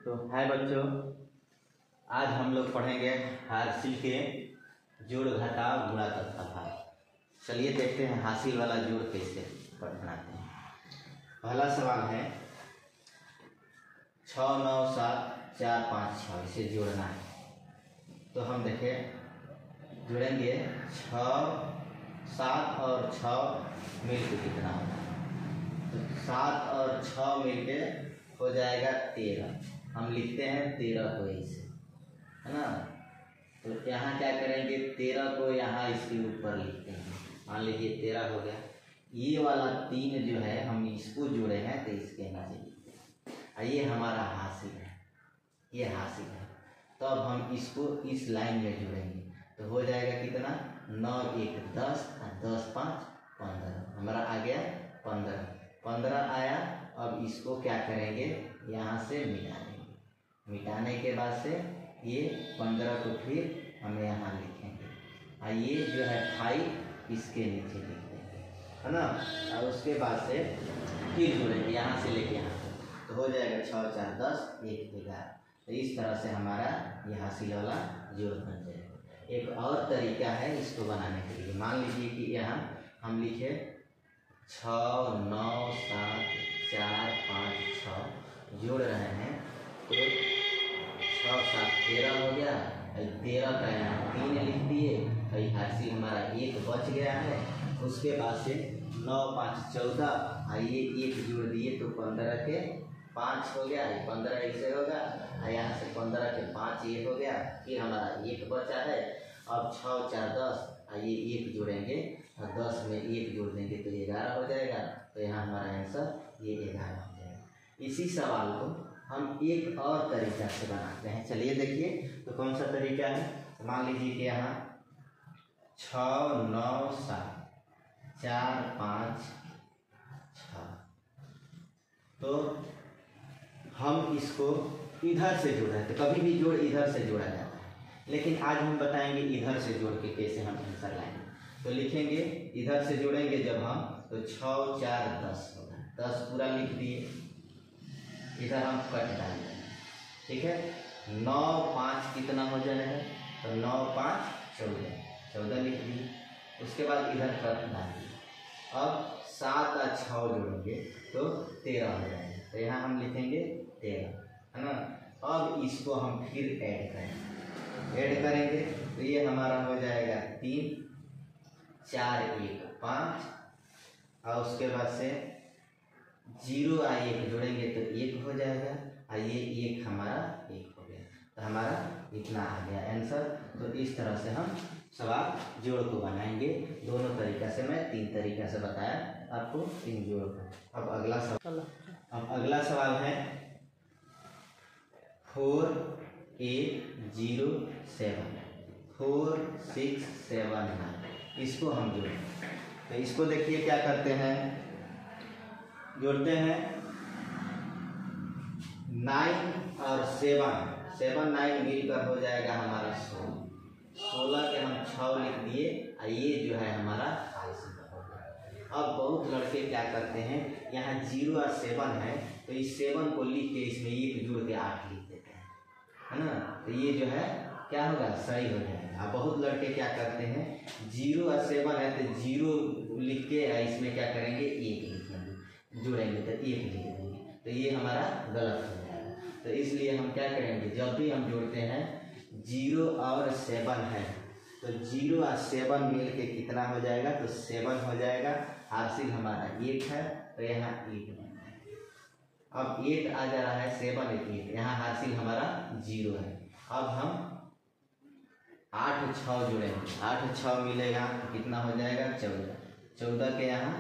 तो हाय बच्चों, आज हम लोग पढ़ेंगे हासिल के जोड़ घटाव गुणा तथा भाग। चलिए देखते हैं हासिल वाला जोड़ कैसे बनाते हैं। पहला सवाल है 6 9 7 4 5 6, इसे जोड़ना है। तो हम देखें जोड़ेंगे 6 7 और 6 मिलकर कितना होगा। तो 7 और 6 मिलके हो जाएगा 13। हम लिखते हैं 13 को ऐसे, है ना। तो यहाँ क्या करेंगे, 13 को यहाँ इसके ऊपर लिखते हैं। मान लीजिए 13 हो गया। ये वाला 3 जो है हम इसको जोड़े हैं तो इसके नीचे लिखते हैं। ये हमारा हासिल है, ये हासिल है। तो अब हम इसको इस लाइन में जोड़ेंगे तो हो जाएगा कितना, 9 1 10 और 10 5 15। हमारा आ गया 15 आया। अब इसको क्या करेंगे, यहाँ से मिटा देंगे। मिटाने के बाद से ये 15 को फिर हम यहाँ लिखेंगे और ये जो है 5 इसके नीचे लिख देंगे, है ना। और उसके बाद से फिर जोड़ेंगे यहाँ से लेके यहाँ तक, तो हो जाएगा 6 4 10 1 11। तो इस तरह से हमारा ये हासिल वाला जोड़ बन जाएगा। एक और तरीका है इसको बनाने के लिए। मान लीजिए कि यहाँ हम लिखे 6 9 7 4 5 6 जोड़ रहे हैं तो 6 7 13 हो गया। 13 का यहाँ 3 लिख दिए, हासिल हमारा 1 बच गया है। उसके बाद से 9 5 14, ये 1 जोड़ दिए तो 15 के 5 हो गया। 15 ऐसे होगा, यहाँ से 15 के 5 ये हो गया। फिर हमारा 1 बचा है। अब 6 4 10, ये 1 जोड़ेंगे और 10 में 1 जोड़ देंगे तो 11 हो जाएगा। तो यहाँ हमारा आंसर ये 11 हो जाएगा। इसी सवाल को हम एक और तरीका से बनाते हैं। चलिए देखिए तो कौन सा तरीका है। मान लीजिए कि यहाँ 6 9 7 4 5 6, तो हम इसको इधर से जोड़ा है। तो कभी भी जोड़ इधर से जोड़ा जाता है, लेकिन आज हम बताएंगे इधर से जोड़ के कैसे हम आंसर लाएंगे। तो लिखेंगे इधर से जोड़ेंगे जब हम, तो 6 4 10 होगा। 10 पूरा लिख दिए, इधर हम कट डालेंगे, ठीक है। 9 5 कितना हो जाएगा, तो 9 5 14 लिख दिए। उसके बाद इधर कट डाल दिए। अब 7 और 6 जोड़ेंगे तो 13 हो जाएगा। तो यहाँ हम लिखेंगे 13, है ना। अब इसको हम फिर ऐड करेंगे तो ये हमारा हो जाएगा 3 4 1 5, और उसके बाद से 0 और 1 जोड़ेंगे तो 1 हो जाएगा, और ये 1 हमारा 1 हो गया। तो हमारा इतना आ गया आंसर। तो इस तरह से हम सवाल जोड़ को बनाएंगे। दोनों तरीका से, मैं 3 तरीका से बताया आपको इन जोड़ को। अब अगला सवाल है 4 8 0 7 4 6 7 9। इसको हम जोड़ेंगे। तो इसको देखिए क्या करते हैं, जोड़ते हैं 9 और 7 9 मिलकर हो जाएगा हमारा 16 के हम 6 लिख दिए, और ये जो है हमारा हासिल हो गया। अब बहुत लड़के क्या करते हैं, यहाँ 0 और 7 है तो इस 7 को लिख के इसमें 1 जोड़ के 8 लिख देते हैं, है ना। तो ये जो है क्या होगा, सही हो जाएगा। अब बहुत लड़के क्या करते हैं, 0 और 7 है तो 0 लिख के इसमें क्या करेंगे, 1 लिखेंगे, जोड़ेंगे तो 1 लिख देंगे। तो ये हमारा गलत हो जाएगा। तो इसलिए हम क्या करेंगे, जब भी हम जोड़ते हैं 0 और 7 है तो 0 और 7 मिल के कितना हो जाएगा, तो 7 हो जाएगा। हासिल हमारा 1 है तो यहाँ 1 बन जाएगा। अब 8 आ जा रहा है, 7 8, यहाँ हासिल हमारा 0 है। अब हम 8 6 जोड़ेंगे, 8 6 मिलेगा तो कितना हो जाएगा, 14 के यहाँ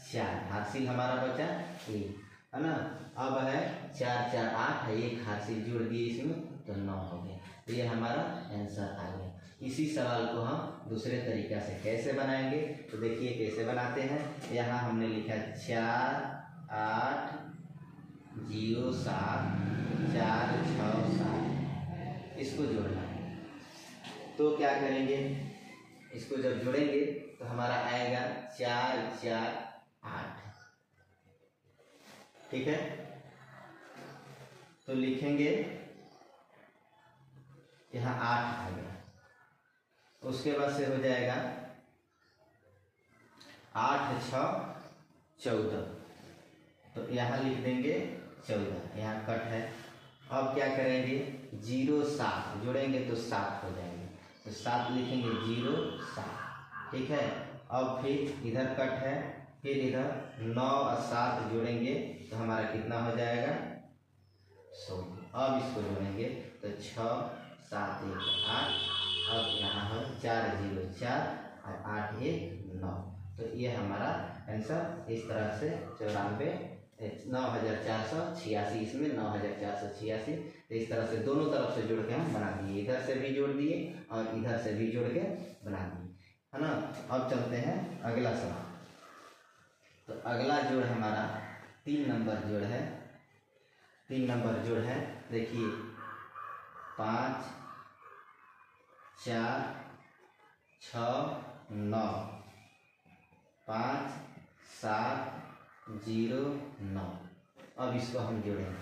4, हासिल हमारा बचा 1, है ना। अब है 4 4 8 है, 1 हासिल जोड़ दिए इसमें तो 9 हो गया। तो ये हमारा आंसर आ गया। इसी सवाल को हम दूसरे तरीका से कैसे बनाएंगे, तो देखिए कैसे बनाते हैं। यहाँ हमने लिखा 4 8 0 7 4 6 7, इसको जोड़ना है। तो क्या करेंगे, इसको जब जोड़ेंगे तो हमारा आएगा 4 4 8, ठीक है। तो लिखेंगे यहाँ 8 आ गया। उसके बाद से हो जाएगा 8 6 14, तो यहाँ लिख देंगे 14, यहाँ कट है। अब क्या करेंगे 0 7 जोड़ेंगे तो 7 हो जाएंगे, तो 7 लिखेंगे 0 7, ठीक है। अब फिर इधर कट है, फिर इधर 9 और 7 जोड़ेंगे तो हमारा कितना हो जाएगा 16। अब इसको जोड़ेंगे तो 6 7 1 8, अब यहाँ है 4 0 4 और 8 1 9, तो ये हमारा आंसर इस तरह से 9486, इसमें 9486, तो इस तरह से दोनों तरफ से जोड़ के हम बना दिए, इधर से भी जोड़ दिए और इधर से भी जोड़ के बना दिए, है ना। अब चलते हैं अगला सवाल। तो अगला जोड़ हमारा 3 नंबर जोड़ है। 3 नंबर जोड़ है, देखिए 5 4 6 9, 5 7 0 9। अब इसको हम जोड़ेंगे।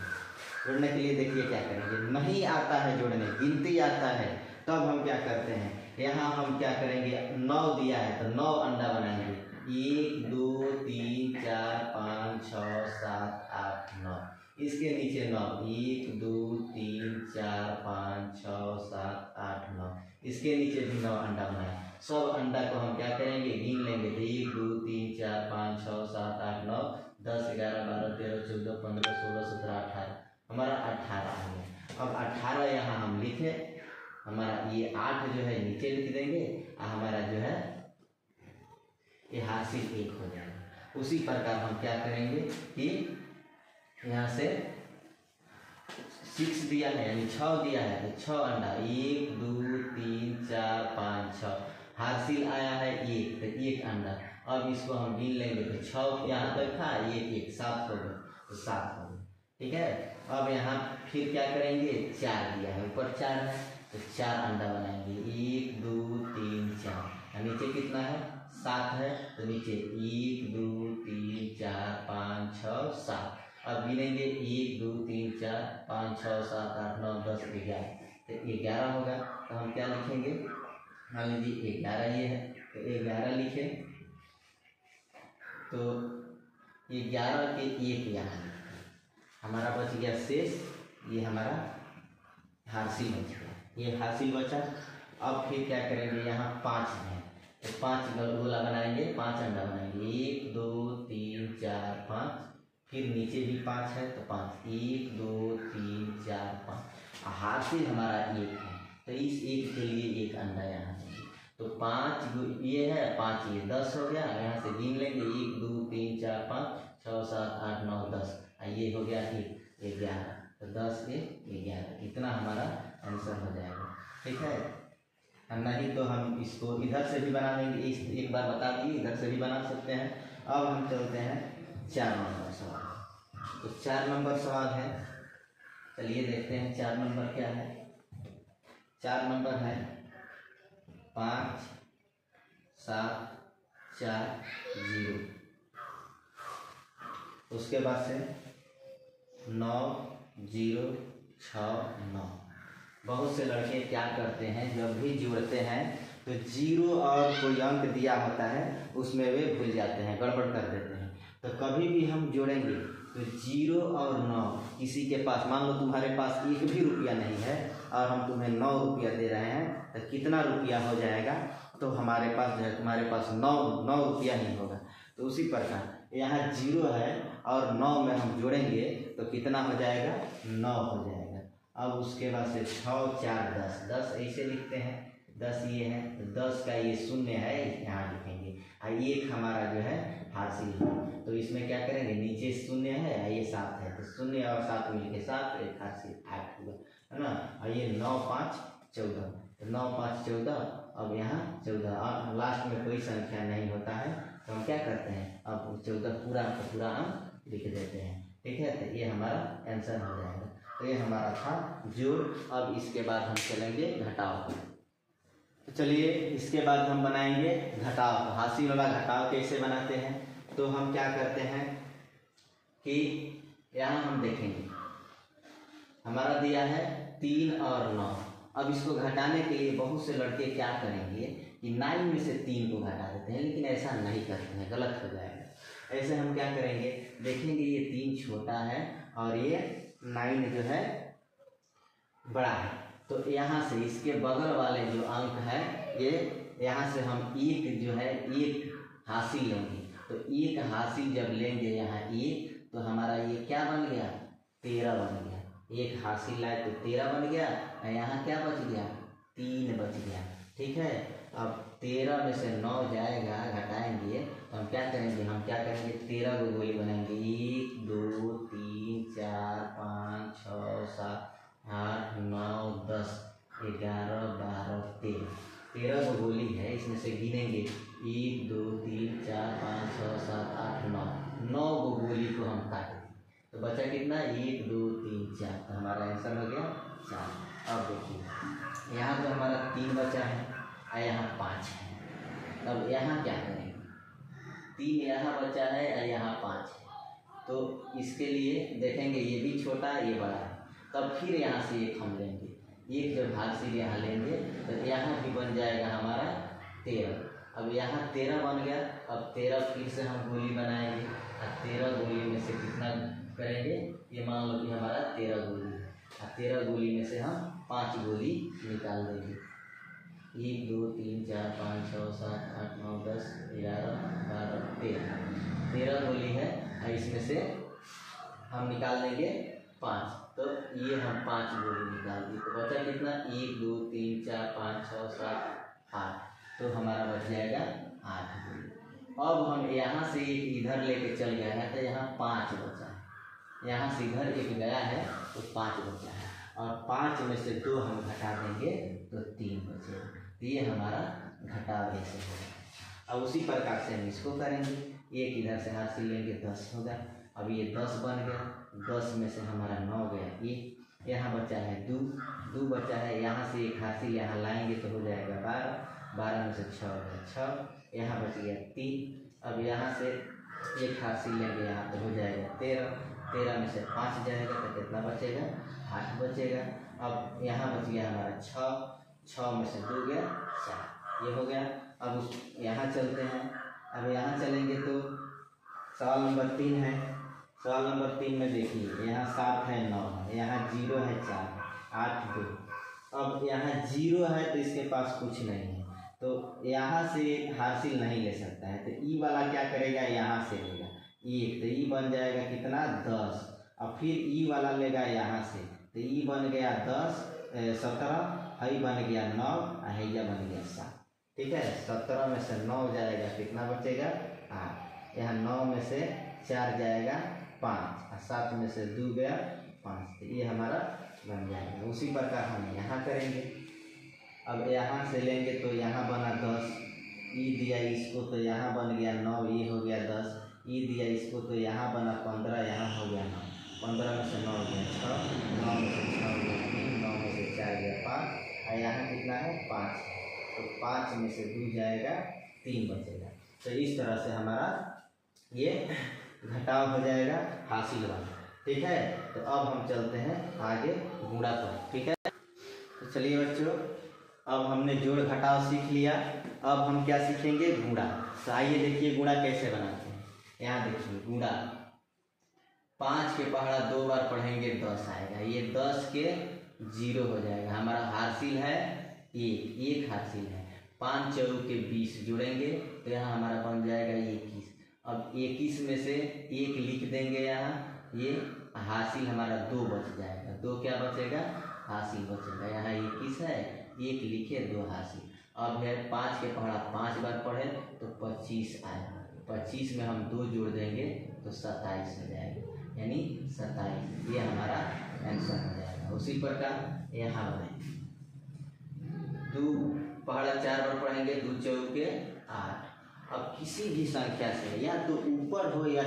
जोड़ने के लिए देखिए क्या करेंगे, नहीं आता है जोड़ने, गिनती आता है, तब हम क्या करते हैं, यहाँ हम क्या करेंगे 9 दिया है तो 9 अंडा बनाएंगे। 1 2 3 4 5 6 7 8 9, इसके नीचे 9, 1 2 3 4 5 6 7 8 9, इसके नीचे भी 9 अंडा बनाए। सब अंडा को हम क्या करेंगे गिन लेंगे, तो 1 2 3 4 5 6 7 8 9 10 11 12 13 14 15 16 17 18, हमारा 18 आ गया। अब 18 यहाँ हम लिखे, हमारा ये 8 जो है नीचे लिख देंगे और हमारा जो है ये हासिल 1 हो जाएगा। उसी प्रकार हम क्या करेंगे कि यहाँ से 6 दिया है यानी 6 दिया है तो 6 अंडा, 1 2 3 4 5 6, हासिल आया है 1 तो 1 अंडा। अब इसको हम गिन लेंगे तो 6 यहाँ तक था, 1 1 7 हो गया, तो 7 हो गया, ठीक है। अब यहाँ फिर क्या करेंगे 4 दिया है, ऊपर 4 है तो 4 अंडा बनाएंगे, 1 2 3 4, नीचे कितना है 7 है तो नीचे 1 2 3 4 5 6 7। अब गिनेंगे 1 2 3 4 5 6 7 8 9 10 11, तो 11 होगा। तो हम क्या लिखेंगे, मान लीजिए 11 ये है तो 11 लिखे, तो 11 के 1 यहाँ हमारा बच गया शेष, ये हमारा हासिल बच गया, ये हासिल बचा। अब फिर क्या करेंगे, यहाँ 5 है तो 5 गोला बनाएंगे, 5 अंडा बनाएंगे, 1 2 3 4 5, फिर नीचे भी 5 है तो 5, 1 2 3 4 5, हासिल हमारा 1 है तो इस 1 के लिए 1 अंडा यहाँ है, तो 5 ये है 5 ये 10 हो गया। यहाँ से गिन लेंगे 1 2 3 4 5 6 7 8 9 10, ये हो गया 1 11, तो 10 1 11, इतना हमारा आंसर हो जाएगा, ठीक है। नहीं तो हम इसको इधर से भी बना लेंगे, एक बार बता दिए इधर से भी बना सकते हैं। अब हम चलते हैं 4 नंबर सवाल। तो 4 नंबर सवाल है, चलिए देखते हैं 4 नंबर क्या है। 4 नंबर है 5 7 4 0, उसके बाद से 9 0 6 9। बहुत से लड़के क्या करते हैं, जब भी जोड़ते हैं तो 0 और कोई अंक दिया होता है उसमें वे भूल जाते हैं, गड़बड़ कर देते हैं। तो कभी भी हम जोड़ेंगे तो 0 और 9, किसी के पास मान लो तुम्हारे पास 1 भी रुपया नहीं है और हम तुम्हें 9 रुपया दे रहे हैं, तो कितना रुपया हो जाएगा, तो हमारे पास जो है तुम्हारे पास 9 रुपया ही होगा। तो उसी प्रकार यहाँ 0 है और 9 में हम जोड़ेंगे तो कितना हो जाएगा 9 हो जाएगा। अब उसके बाद से 6 4 10 ऐसे लिखते हैं, 10 ये है तो 10 का ये 0 है यहाँ लिखेंगे, और 1 हमारा जो है हासिल है, तो इसमें क्या करेंगे नीचे 0 है ये 7 है तो 0 और 7 मिलके 7, 1 हासिल 8 हुआ, है ना। और ये 9 5 14, तो 9 5 14, अब यहाँ 14 और लास्ट में कोई संख्या नहीं होता है तो हम क्या करते हैं अब 14 पूरा का पूरा अंक लिख देते हैं, ठीक है। तो ये हमारा आंसर हो जाएगा। तो ये हमारा था जोड़। अब इसके बाद हम चलेंगे घटाव पर। तो चलिए इसके बाद हम बनाएंगे घटाव। हासिल वाला घटाव कैसे बनाते हैं, तो हम क्या करते हैं कि यहाँ हम देखेंगे हमारा दिया है 3 और 9। अब इसको घटाने के लिए बहुत से लड़के क्या करेंगे कि 9 में से 3 को घटा देते हैं, लेकिन ऐसा नहीं करते हैं, गलत हो जाएगा। ऐसे हम क्या करेंगे, देखेंगे ये 3 छोटा है और ये 9 जो है बड़ा है, तो यहाँ से इसके बगल वाले जो अंक है ये यहाँ से हम एक जो है एक हासिल लेंगे। तो एक हासिल जब लेंगे यहाँ एक, तो हमारा ये क्या बन गया, 13 बन गया। एक हासिल लाए तो 13 बन गया, यहाँ क्या बच गया, 3 बच गया। ठीक है, अब 13 में से 9 जाएगा, घटाएंगे तो हम क्या करेंगे, 13 को गोली बनाएंगे। 1 2 3 4 5 6 7 8 9 10 11 12 13 को गोली है, इसमें से गिनेंगे 1 2 3 4 5 6 7 8 9 को गोली को हम काट दें तो बचा कितना, 1 2 3 4, तो हमारा आंसर हो गया 4। अब देखिए यहाँ तो हमारा 3 बचा है और यहाँ 5 है, तब यहाँ क्या करेंगे, 3 यहाँ बचा है और यहाँ 5 है, तो इसके लिए देखेंगे ये भी छोटा है ये बड़ा है, तब फिर यहाँ से एक हम लेंगे, एक जब हासिल यहाँ लेंगे तो यहाँ भी बन जाएगा हमारा 13। अब यहाँ 13 बन गया, अब 13 फिर से हम गोली बनाएंगे और 13 गोली में से कितना करेंगे, ये मान लो कि हमारा 13 गोली है और 13 गोली में से हम 5 गोली निकाल देंगे। 1 2 3 4 5 6 7 8 9 10 11 12 13 गोली है और इसमें से हम निकाल देंगे 5, तो ये हम 5 गोली निकाल दिए, तो बचा कितना, 1 2 3 4 5 6 7 8, तो हमारा बच जाएगा 8 गोली। अब हम यहाँ से एक इधर लेके चल गया है तो यहाँ 5 बचा है, यहाँ से इधर एक गया है तो 5 बचा है, और 5 में से 2 हम घटा देंगे तो 3 बचेगा, तो ये हमारा घटाव ऐसे होगा। अब उसी प्रकार से हम इसको करेंगे, एक इधर से हासिल लेंगे 10 होगा, अब ये 10 बन गया, 10 में से हमारा 9 गया, एक यहाँ बचा है 2 बचा है, यहाँ से एक हासिल यहाँ लाएंगे तो हो जाएगा 12 में से 6 गया 6, यहाँ बच गया 3, अब यहाँ से एक हासिल लेंगे यहाँ तो हो जाएगा 13 में से 5 जाएगा तो कितना बचेगा, 8 बचेगा। अब यहाँ बच गया हमारा 6 में से 2 गया 4, ये हो गया। अब उस यहाँ चलते हैं, अब यहाँ चलेंगे तो सवाल नंबर 3 है, सवाल नंबर 3 में देखिए यहाँ 7 है 9 है, यहाँ 0 है 4 है 8 2, अब यहाँ 0 है तो इसके पास कुछ नहीं है, तो यहाँ से एक हासिल नहीं ले सकता है, तो ई वाला क्या करेगा, यहाँ से लेगा 1, तो ई बन जाएगा कितना 10, और फिर ई वाला लेगा यहाँ से, तो ई बन गया 10 17, हई बन गया 9 और हैया बन गया 7। ठीक है, 17 में से 9 जाएगा कितना बचेगा 8, यहाँ 9 में से 4 जाएगा 5 और 7 में से 2 गया 5, तो ये हमारा बन जाएगा। उसी प्रकार हम यहाँ करेंगे, अब यहाँ से लेंगे तो यहाँ बना 10, ई दिया इसको तो यहाँ बन गया 9, ये हो गया 10, ई दिया इसको तो यहाँ बना 15, यहाँ हो गया 9, 15 में से 9 गया 6, 9 में से 6 गया 3, 9 में से 4 गया 5 और यहाँ कितना है 5, तो 5 में से 2 जाएगा 3 बचेगा। तो इस तरह से हमारा ये घटाव हो जाएगा हासिल वाला। ठीक है, तो अब हम चलते हैं आगे गुणा पर। ठीक है, तो चलिए बच्चों, अब हमने जोड़ घटाव सीख लिया, अब हम क्या सीखेंगे, गुणा। तो आइए देखिए गुणा कैसे बनाते हैं। यहाँ देखिए गुणा, 5 के पहाड़ा 2 बार पढ़ेंगे 10 आएगा, ये 10 के 0 हो जाएगा, हमारा हासिल है 1 हासिल है, 5 चौक के 20 जोड़ेंगे तो यहाँ हमारा बन जाएगा 21। अब 21 में से 1 लिख देंगे, यहाँ ये हासिल हमारा 2 बच जाएगा, 2 क्या बचेगा, हासिल बचेगा, यहाँ 21 है 1 लिखे 2 हासिल। अब है 5 के पहाड़ा 5 बार पढ़े तो 25 आएगा, 25 में हम 2 जोड़ देंगे तो 27 हो जाएगा, यानी 27, ये हमारा आंसर हो जाएगा। उसी प्रकार यहाँ बनाएंगे, 2 पहाड़ा 4 बार पढ़ेंगे, 2 चौके 8। अब किसी भी संख्या से या तो ऊपर हो या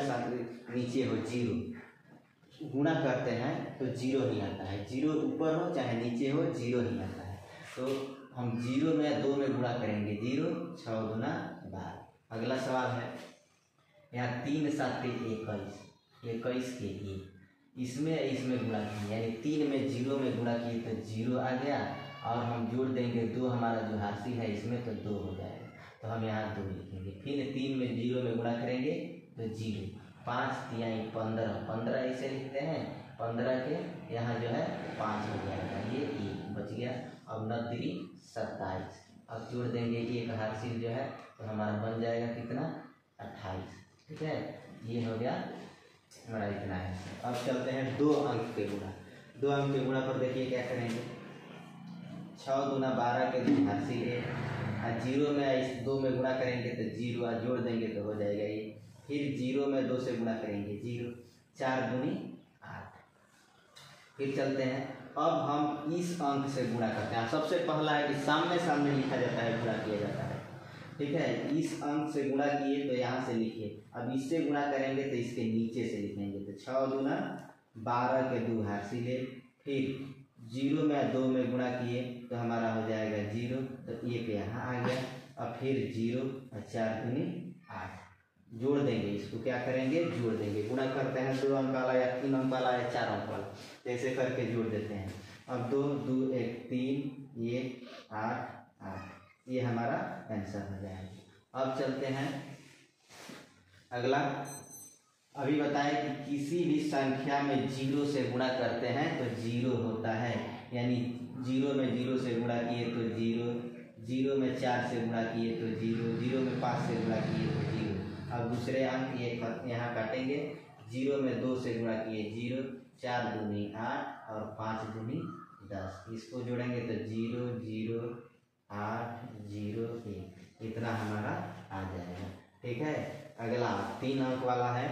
नीचे हो 0 गुणा करते हैं तो 0 ही आता है, 0 ऊपर हो चाहे नीचे हो 0 ही आता है। तो हम 0 में या 2 में गुणा करेंगे, 0 6 गुना 12। अगला सवाल है, यहाँ 3 7 21, 21 के 1, इसमें इसमें गुणा किए, यानी 3 में 0 में गुणा किए तो 0 आ गया, और हम जोड़ देंगे 2, हमारा जो हासिल है इसमें तो 2 हो जाएगा, तो हम यहाँ 2 लिखेंगे। फिर 3 में 0 में गुणा करेंगे तो 0, 5 तिहाई 15, 15 ऐसे लिखते हैं, 15 के यहाँ जो है 5 हो जाएगा, ये 1 बच गया। अब 9 3 27, अब जोड़ देंगे एक हासिल जो है तो हमारा बन जाएगा कितना 28, ठीक है, ये हो गया हमारा इतना है। अब चलते हैं 2 अंक के गुणा। 2 अंक के गुणा पर देखिए क्या करेंगे, 6 दूना 12 के 2 हासिल 1, 0 में इस 2 में गुणा करेंगे तो 0, और जोड़ देंगे तो हो जाएगा ये। फिर 0 में 2 से गुणा करेंगे 0, 4 दूनी 8। फिर चलते हैं, अब हम इस अंक से गुणा करते हैं। सबसे पहला है कि सामने सामने लिखा जाता है, गुणा किया जाता है, ठीक है। इस अंक से गुणा किए तो यहाँ से लिखिए, अब इससे गुणा करेंगे तो इसके नीचे से लिखेंगे, तो 6 दूना 12 के 2 हासिल 1, फिर 0 में 2 में गुणा किए तो हमारा हो जाएगा 0, तो 1 यहाँ आ गया, और फिर 0 और 4 दूनी 8, जोड़ देंगे, इसको क्या करेंगे जोड़ देंगे। गुणा करते हैं 2 अंक वाला या 3 अंक वाला या 4 अंक वाला, ऐसे करके जोड़ देते हैं। अब 2 2 1 3 1 8 8, ये हमारा आंसर हो जाएगा। अब चलते हैं अगला, अभी बताएं कि किसी भी संख्या में 0 से गुणा करते हैं तो 0 होता है, यानी 0 में 0 से गुणा किए तो 0, 0 में 4 से गुणा किए तो 0, 0 में 5 से गुणा किए तो 0। अब दूसरे अंक ये यहाँ काटेंगे, 0 में 2 से गुणा किए 0, 4 दूनी 8 और 5 दूनी 10, इसको जोड़ेंगे तो 0 0 8 0 1, इतना हमारा आ जाएगा, ठीक है। अगला 3 अंक वाला है,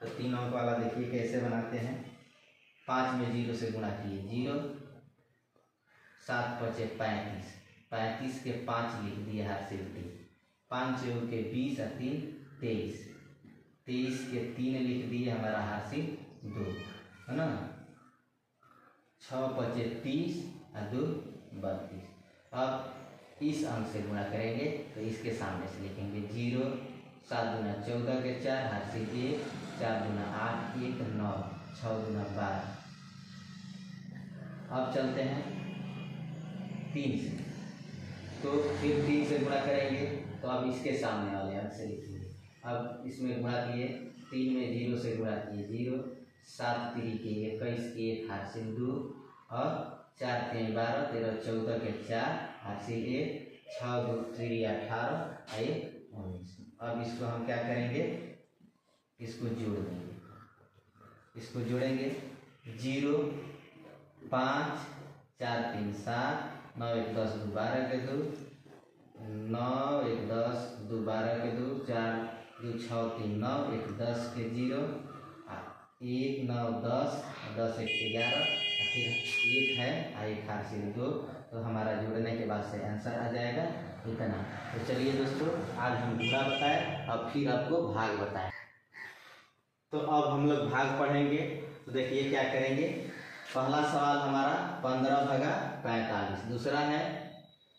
तो 3 अंक वाला देखिए कैसे बनाते हैं। 5 में 0 से गुणा किए 0, 7 5 35, 35 के 5 लिख दिए हासिल 3, 5 के 20 और 3 23, 23 के 3 लिख दिए, हमारा हासिल 2 है ना, 6 5 30 और 2 32। अब इस अंक से गुणा करेंगे तो इसके सामने से लिखेंगे 0, 7 दूना 14 के 4 हासिल 1, 4 दूना 8 1 9, 6 दूना 12। अब चलते हैं 3 से, तो फिर 3 से गुणा करेंगे तो अब इसके सामने वाले अंक से लिखेंगे। अब इसमें गुणा किए, 3 में 0 से गुणा किए 0, 7 3 के 21 के 1 हासिल 2, और 4 3 12 13 14 के 4 हासिल 1, 6 2 3 18 1 19। अब इसको हम क्या करेंगे, इसको जोड़ देंगे, इसको जोड़ेंगे 0 5 4 3 7 9 1 10 2 12 के 2, 9 1 10 2 12 के 2, 4 2 6 3 9 1 10 के 0, 1 9 10 10 1 11, फिर 1 है और 1 हासिल 2, तो हमारा जोड़ने के बाद से आंसर आ जाएगा इतना। तो चलिए दोस्तों, आज हम गुणा बताए, अब फिर आपको भाग बताएं। तो अब हम लोग भाग पढ़ेंगे, तो देखिए क्या करेंगे। पहला सवाल हमारा 15 भागा 45, दूसरा है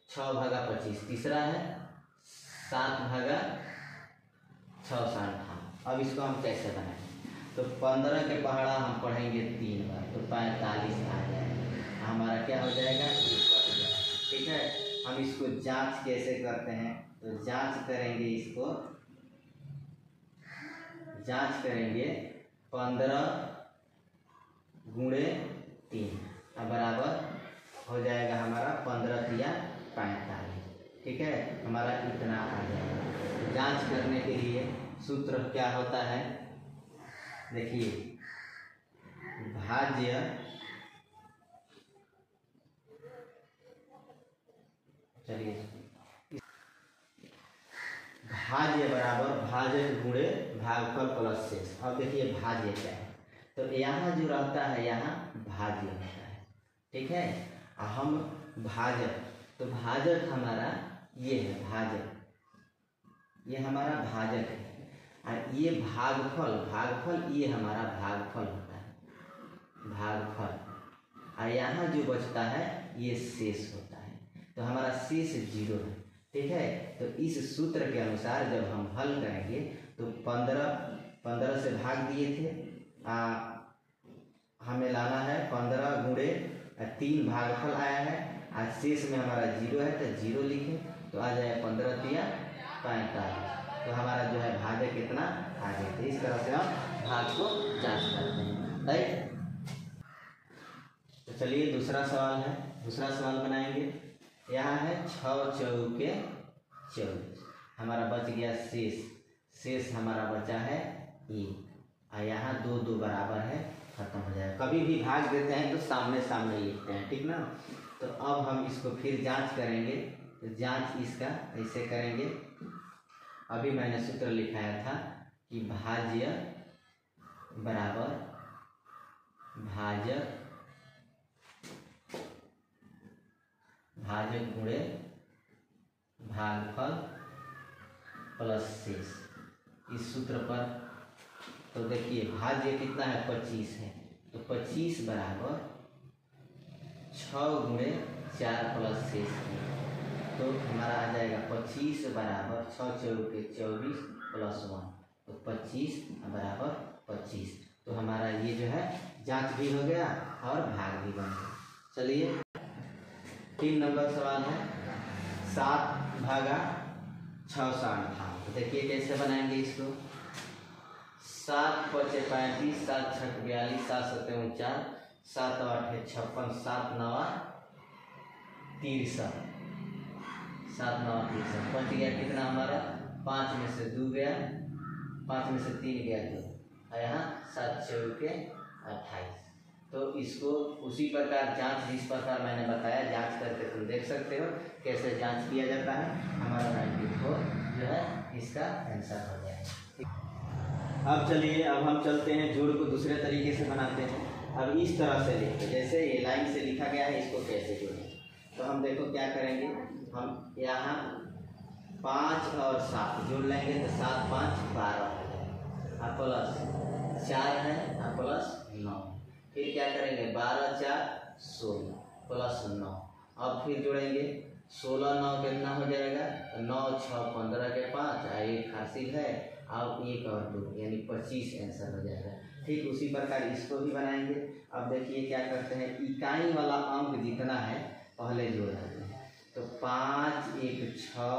6 भागा 25, तीसरा है 7 भागा 6 58। अब इसको हम कैसे बनाएं, तो 15 के पहाड़ा हम पढ़ेंगे 3 बार, तो 45 आ जाएगा, हमारा क्या हो जाएगा, ठीक है। हम इसको जांच कैसे करते हैं, तो जांच करेंगे, इसको जांच करेंगे 15 गुणे 3 बराबर हो जाएगा हमारा 15 3 45, ठीक है, हमारा इतना आ जाएगा। जांच करने के लिए सूत्र क्या होता है, देखिए भाज्य भाज्य बराबर भाजक गुणे भागफल प्लस शेष। अब देखिए भाज्य क्या है, तो यहाँ जो रहता है यहाँ भाज्य होता है, ठीक है। हम भाजक, तो भाजक हमारा ये है, भाजक ये हमारा भाजक है, और ये भागफल, भागफल ये हमारा भागफल होता है, भागफल, और यहाँ जो बचता है ये शेष होता है, तो हमारा शेष 0 है, ठीक है। तो इस सूत्र के अनुसार जब हम हल करेंगे तो 15 से भाग दिए थे, हमें लाना है 15 गुणे 3 भागफल आया है। आज शेष में हमारा 0 है तो 0 लिखें, तो आ जाए 15 तिया 45। तो हमारा जो है भाज्य कितना आ गया। तो इस तरह से हम भाग को जांच करते हैं, राइट। तो चलिए दूसरा सवाल है, दूसरा सवाल बनाएंगे। यहाँ है 6 चौके 24, हमारा बच गया शेष हमारा बचा है 1, और यहाँ 2 2 बराबर है, खत्म हो जाएगा। कभी भी भाग देते हैं तो सामने सामने लिखते हैं, ठीक ना। तो अब हम इसको फिर जांच करेंगे। तो जांच इसका ऐसे करेंगे, अभी मैंने सूत्र लिखाया था कि भाज्य बराबर भाज्य गुणे भागफल प्लस शेष। इस सूत्र पर तो देखिए भाज्य कितना है 25 है, तो 25 बराबर 6 गुणे 4 प्लस शेष है, तो हमारा आ जाएगा 25 बराबर 6 चौके 24 प्लस 1, तो 25 बराबर 25। तो हमारा ये जो है जांच भी हो गया और भाग भी बन गया। चलिए 3 नंबर सवाल है 7 भागा 6 58। तो देखिए कैसे बनाएंगे इसको। 7 × 5 = 35, 7 × 6 = 42, 7 × 7 = 49, 7 × 8 = 56, 7 × 9 = 63, 7 × 9 = 63। बच गया कितना हमारा, 5 में से 2 गया, 5 में से 3 गया 2, और यहाँ 7 चौके 28। तो इसको उसी प्रकार जांच जिस प्रकार मैंने बताया जांच करके तुम देख सकते हो कैसे जांच किया जाता है। हमारा 94 जो है इसका आंसर हो जाएगा। अब चलिए अब हम चलते हैं जोड़ को दूसरे तरीके से बनाते हैं। अब इस तरह से लिखते, जैसे ये लाइन से लिखा गया है, इसको कैसे जोड़ें। तो हम देखो क्या करेंगे, हम यहाँ 5 और 7 जोड़ लेंगे, तो 7 × 5 = 12 हो जाएगा, और प्लस 4 है और प्लस 9। फिर क्या करेंगे 12 × 4 = 16 प्लस 9। अब फिर जोड़ेंगे 16 9 कितना हो जाएगा, 9 × 6 = 15 के 5, और 1 हासिल है, अब 1 और 2 यानी 25 आंसर हो जाएगा। ठीक उसी प्रकार इसको भी बनाएंगे। अब देखिए क्या करते हैं, इकाई वाला अंक जितना है पहले जोड़ देते हैं। तो 5 × 1 = 6,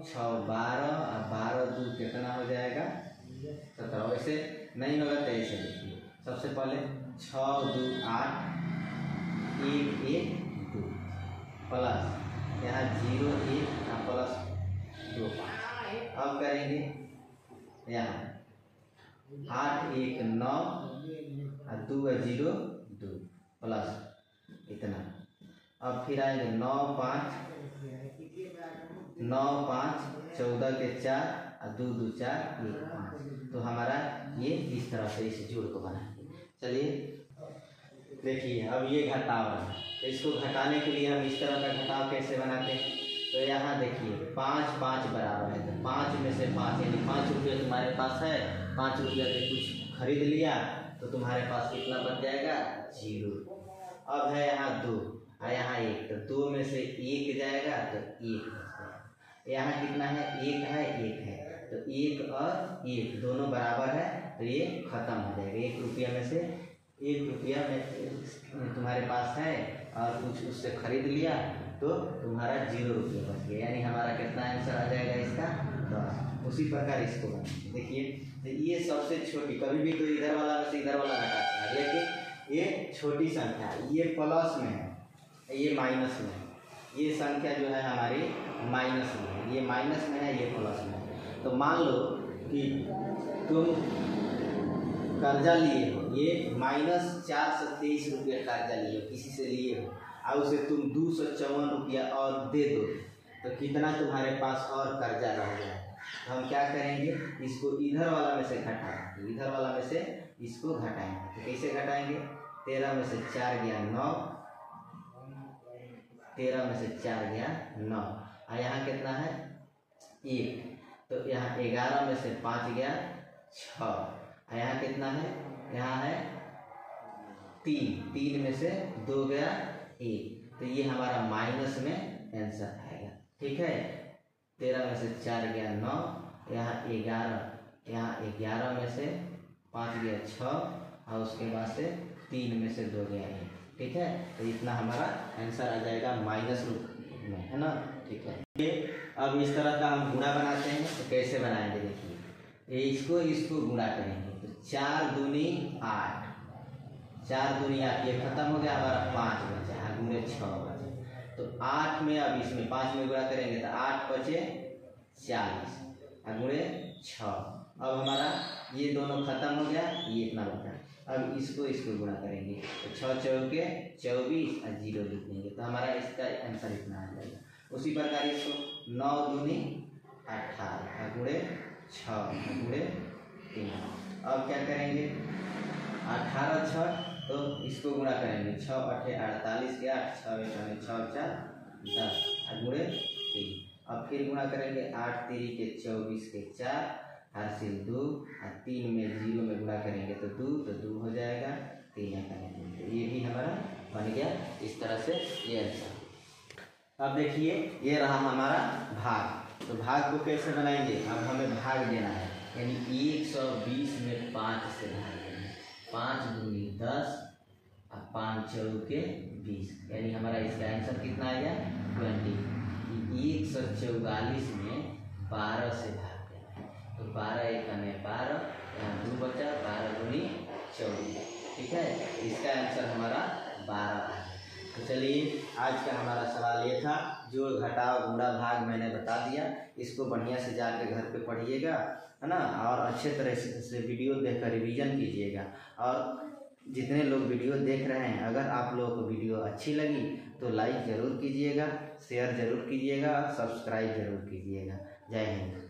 6 × 12, और 12 × 2 कितना हो जाएगा 17। वैसे नहीं होगा तो ऐसे देखिए, सबसे पहले 6 × 2 = 8, 1 1 2, प्लस यहाँ 0 1 और प्लस 2 5। अब करेंगे यहाँ 8 1 9 और 2 0 2 प्लस इतना। अब फिर आएंगे 9 5 14 के 4 और 2 2 4 1 5। तो हमारा ये इस तरह से इस जोड़ को बनाएंगे। चलिए देखिए अब ये घटाव है, तो इसको घटाने के लिए हम इस तरह का घटाव कैसे बनाते हैं। तो यहाँ देखिए 5 5 बराबर है, तो 5 में से 5 यानी 5 रुपये तुम्हारे पास है, 5 रुपये के कुछ खरीद लिया तो तुम्हारे पास कितना बच जाएगा 0। अब है यहाँ 2 और यहाँ 1, तो 2 में से 1 जाएगा तो 1 बच गया। यहाँ कितना है 1 है, तो 1 और 1 दोनों बराबर है, तो ये खत्म हो जाएगा। 1 रुपया में से 1 रुपया में तुम्हारे पास है और कुछ उससे खरीद लिया तो तुम्हारा 0 रुपया बच गया, यानी हमारा कितना आंसर आ जाएगा इसका 10। उसी प्रकार इसको बनाएंगे। देखिए तो ये सबसे छोटी, कभी भी तो इधर वाला में से इधर वाला घटाते हैं, लेकिन ये छोटी संख्या, ये प्लस में है ये माइनस में है, ये संख्या जो है हमारी माइनस में है, ये माइनस में है ये प्लस में है। तो मान लो कि तुम कर्जा लिए हो, ये -423 रुपया कर्जा लिए हो, किसी से लिए हो और उसे तुम 254 रुपया और दे दो, तो कितना तुम्हारे पास और कर्जा रह जाए। तो हम क्या करेंगे, इसको इधर वाला में से घटाएंगे, इधर वाला में से इसको घटाएंगे। तो कैसे घटाएंगे, 13 में से 4 गया 9, 13 में से 4 गया 9, और यहाँ कितना है 1, तो यहाँ 11 में से 5 गया 6, और यहाँ कितना है, यहाँ है 3 में से 2 गया 1, तो ये हमारा माइनस में आंसर आएगा। ठीक है, 13 में से 4 गया 9, यहाँ 11, यहाँ 11 में से 5 गया 6, और उसके बाद से 3 में से 2 गया 1, ठीक है। तो इतना हमारा आंसर आ जाएगा माइनस रूप में, है ना, ठीक है। ये अब इस तरह का हम गुणा बनाते हैं, तो कैसे बनाएंगे देखिए, इसको गुणा करेंगे तो 4 दूनी 8, 4 दूनी 8, ये खत्म हो गया, हमारा 5 बचा, गुणे 6 बचे। तो 8 में अब इसमें 5 में गुणा करेंगे तो 8 बचे 40 गुणे 6। अब हमारा ये दोनों खत्म हो गया, ये इतना बचा। अब इसको गुणा करेंगे तो 6 चौके 24 और 0 लिख देंगे, तो हमारा इसका आंसर इतना आ जाएगा। उसी प्रकार इसको 9 दूनी 18 गुणे 6 गुणे 3। अब क्या करेंगे, 18 6, तो इसको गुणा करेंगे 6 8 48 के 8, 6 6 4 10 गुणे 3। अब फिर गुणा करेंगे 8 3 के 24 के 4, हर से 2 और 3 में 0 में गुणा करेंगे तो 2, तो 2 हो जाएगा, 3 तो ये भी हमारा बन गया। इस तरह से ये आंसर। अब देखिए ये रहा हमारा भाग, तो भाग को कैसे बनाएंगे, अब हमें भाग देना है, यानी 120 में 5 से भाग देना है। 5 दूनी 10 और 5 चौके 20, यानी हमारा इसका आंसर कितना आएगा 20। 144 में 12 से भाग देना है, तो 12 1 में 12, यहाँ 2 बचा, 12 दूनी 24, ठीक है। इसका आंसर हमारा 12 है। तो चलिए आज का हमारा सवाल ये था, जोड़ घटाव गुणा भाग मैंने बता दिया। इसको बढ़िया से जाके घर पे पढ़िएगा, है ना, और अच्छे तरह से वीडियो देखकर रिवीजन कीजिएगा। और जितने लोग वीडियो देख रहे हैं, अगर आप लोगों को वीडियो अच्छी लगी तो लाइक ज़रूर कीजिएगा, शेयर ज़रूर कीजिएगा, सब्सक्राइब ज़रूर कीजिएगा। जय हिंद।